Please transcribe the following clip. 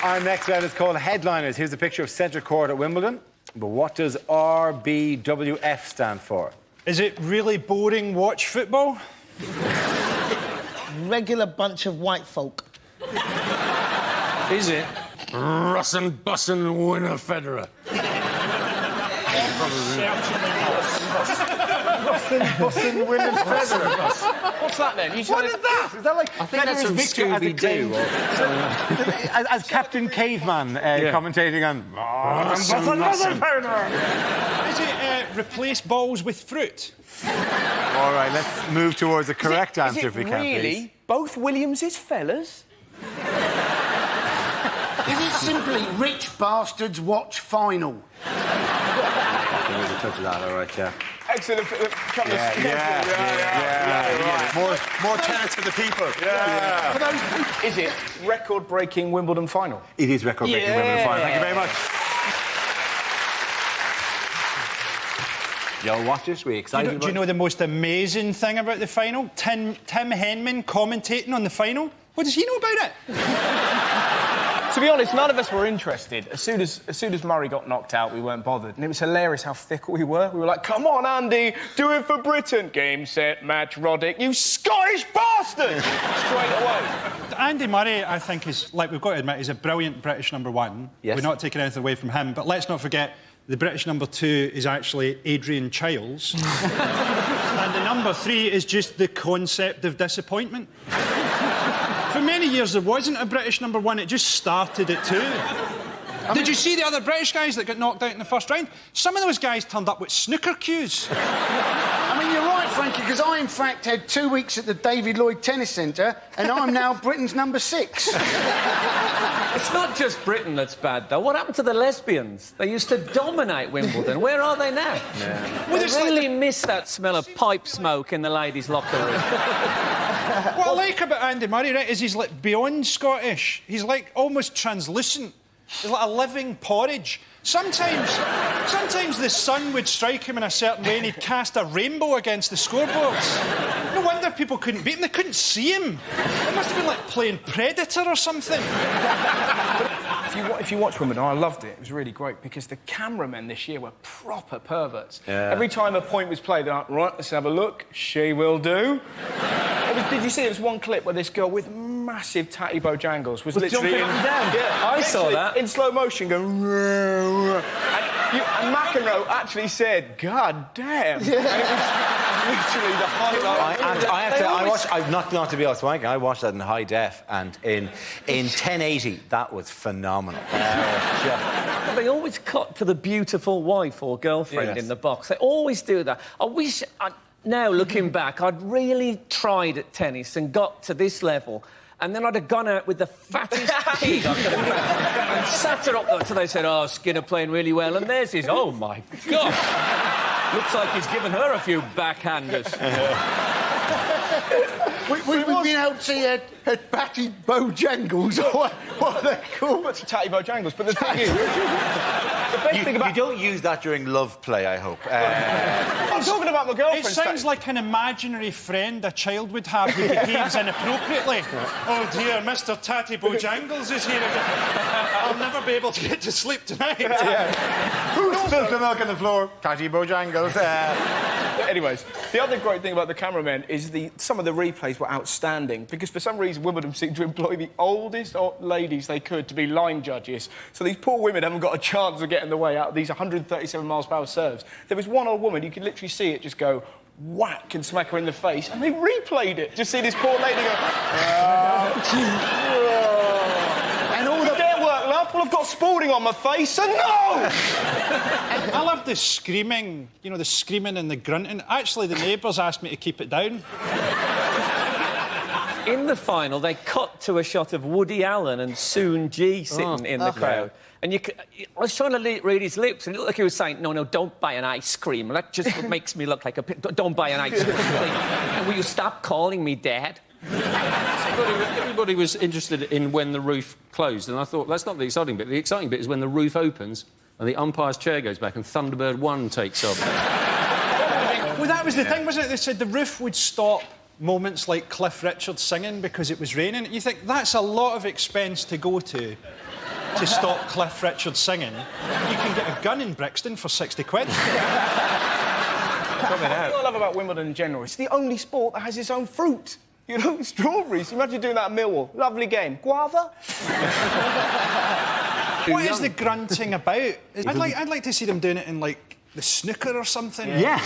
Our next round is called Headliners. Here's a picture of centre court at Wimbledon. But what does R.B.W.F stand for? Is it really boring watch football? Regular bunch of white folk. Is it? Russin' bussin' winner Federer. Bussin' winner Federer. What's that then? What is that? Is that like I think that's from Scooby-Doo. As Captain Caveman commentating on... Is it replace balls with fruit? All right, let's move towards the correct answer if we can, really please. both Williams's fellas? Is it simply rich bastards watch final? There was a touch of that, all right, yeah. Excellent. More tenor to the people. For those, is it record-breaking Wimbledon final? It is record-breaking Wimbledon final. Thank you very much. You'll watch this. We're excited. Do you know the most amazing thing about the final? Tim Henman commentating on the final. What does he know about it? To be honest, none of us were interested. As soon as Murray got knocked out, we weren't bothered. And it was hilarious how fickle we were. We were like, come on, Andy, do it for Britain. Game, set, match, Roddick, you Scottish bastard! Straight away. Andy Murray, I think, is, like we've got to admit, he's a brilliant British number one. Yes. We're not taking anything away from him, but let's not forget the British number two is actually Adrian Chiles. And the number three is just the concept of disappointment. For many years, there wasn't a British number one. It just started at two. Did you see the other British guys that got knocked out in the first round? Some of those guys turned up with snooker cues. I mean, you're right, Frankie, because I, in fact, had 2 weeks at the David Lloyd Tennis Centre, and I'm now Britain's number 6. It's not just Britain that's bad, though. What happened to the lesbians? They used to dominate Wimbledon. Where are they now? Yeah. Well, I really miss that smell of pipe smoke in the ladies' locker room. What I like about Andy Murray, right, is he's like beyond Scottish. He's like almost translucent. He's like a living porridge. Sometimes the sun would strike him in a certain way and he'd cast a rainbow against the scoreboards. No wonder people couldn't beat him. They couldn't see him. It must have been like playing Predator or something. If you watch Wimbledon, I loved it. It was really great because the cameramen this year were proper perverts. Yeah. Every time a point was played, they're like, right, let's have a look. She will do. Did you see? There was one clip where this girl with massive tatty bojangles was literally jumping up and down. Yeah, I saw that in slow motion, going. And McEnroe actually said, "God damn!" Yeah. And it was literally the highlight. I not to be honest, Mike, I watched that in high def, and in 1080, that was phenomenal. They always cut to the beautiful wife or girlfriend in the box. They always do that. Now, looking back, I'd really tried at tennis and got to this level, and then I'd have gone out with the fattest pig I could have found and sat her up there until they said, oh, Skinner playing really well, and there's his, oh, my God. Looks like he's given her a few backhanders. We've been able to see her batty bojangles, or what are they called? What's tatty bojangles? But the thing is, the best thing about... You don't use that during love play, I hope. I'm talking about my girlfriend. It sounds like an imaginary friend a child would have who behaves inappropriately. Oh, dear, Mr. Tatty Bojangles is here again. I'll never be able to get to sleep tonight. Who spilled the milk on the floor? Tatty Bojangles. Anyways, the other great thing about the cameramen is some of the replays were outstanding because for some reason Wimbledon seemed to employ the oldest ladies they could to be line judges. So these poor women haven't got a chance of getting the way out of these 137 miles per hour serves. There was one old woman, you could literally see it just go whack and smack her in the face, and they replayed it. Just see this poor lady go... and all the... Get work, love. Well, I've got Spalding on my face, so no! I love the screaming, you know, the screaming and the grunting. Actually, the neighbours asked me to keep it down. In the final, they cut to a shot of Woody Allen and Soon G sitting in the crowd. And I was trying to read his lips, and it looked like he was saying, no, don't buy an ice cream. That just makes me look like a... Don't buy an ice cream. And will you stop calling me Dad? Everybody was interested in when the roof closed, and I thought, that's not the exciting bit. The exciting bit is when the roof opens and the umpire's chair goes back and Thunderbird 1 takes off. Well, that was the thing, wasn't it? They said the roof would stop moments like Cliff Richard singing because it was raining. You think, that's a lot of expense to go to. to stop Cliff Richard singing, you can get a gun in Brixton for 60 quid. What I love about Wimbledon in general, it's the only sport that has its own fruit. You know, strawberries. Imagine doing that at Millwall. Lovely game. Guava? What is the grunting about? I'd like to see them doing it in, like, the snooker or something. Yeah.